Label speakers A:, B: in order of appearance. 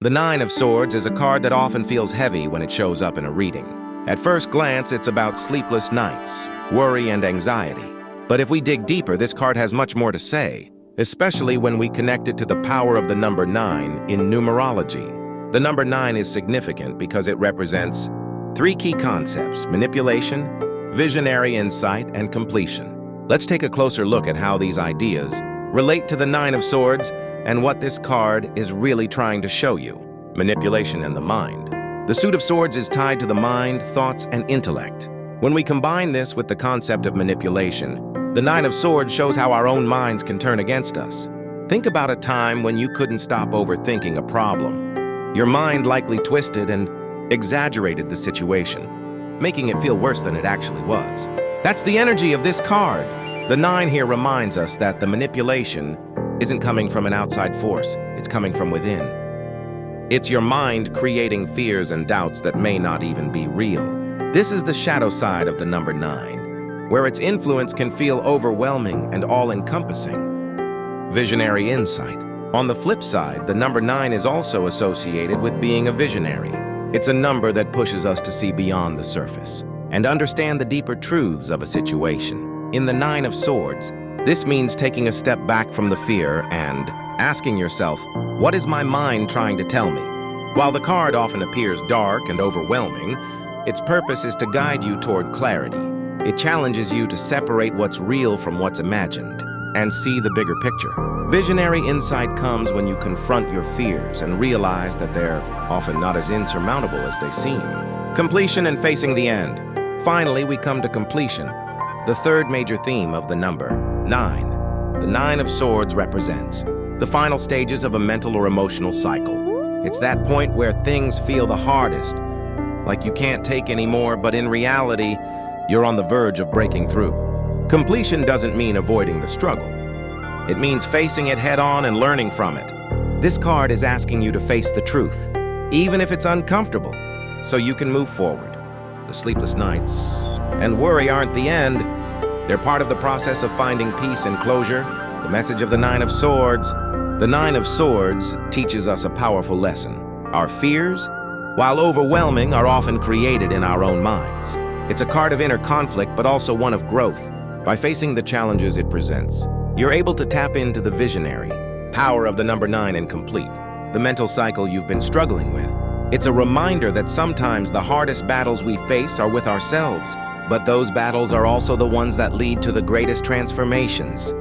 A: The Nine of Swords is a card that often feels heavy when it shows up in a reading. At first glance, it's about sleepless nights, worry, and anxiety. But if we dig deeper, this card has much more to say, especially when we connect it to the power of the number 9 in numerology. The number 9 is significant because it represents three key concepts: manipulation, visionary insight, and completion. Let's take a closer look at how these ideas relate to the Nine of Swords and what this card is really trying to show you. Manipulation and the mind. The suit of swords is tied to the mind, thoughts, and intellect. When we combine this with the concept of manipulation, the Nine of Swords shows how our own minds can turn against us. Think about a time when you couldn't stop overthinking a problem. Your mind likely twisted and exaggerated the situation, making it feel worse than it actually was. That's the energy of this card. The 9 here reminds us that the manipulation isn't coming from an outside force, it's coming from within. It's your mind creating fears and doubts that may not even be real. This is the shadow side of the number 9, where its influence can feel overwhelming and all-encompassing. Visionary insight. On the flip side, the number 9 is also associated with being a visionary. It's a number that pushes us to see beyond the surface and understand the deeper truths of a situation. In the Nine of Swords, this means taking a step back from the fear and asking yourself, what is my mind trying to tell me? While the card often appears dark and overwhelming, its purpose is to guide you toward clarity. It challenges you to separate what's real from what's imagined and see the bigger picture. Visionary insight comes when you confront your fears and realize that they're often not as insurmountable as they seem. Completion and facing the end. Finally, we come to completion, the third major theme of the number 9. The Nine of Swords represents the final stages of a mental or emotional cycle. It's that point where things feel the hardest, like you can't take anymore, but in reality, you're on the verge of breaking through. Completion doesn't mean avoiding the struggle. It means facing it head-on and learning from it. This card is asking you to face the truth, even if it's uncomfortable, so you can move forward. The sleepless nights and worry aren't the end. They're part of the process of finding peace and closure. The message of the Nine of Swords. The Nine of Swords teaches us a powerful lesson. Our fears, while overwhelming, are often created in our own minds. It's a card of inner conflict, but also one of growth. By facing the challenges it presents, you're able to tap into the visionary power of the number 9 and complete the mental cycle you've been struggling with. It's a reminder that sometimes the hardest battles we face are with ourselves, but those battles are also the ones that lead to the greatest transformations.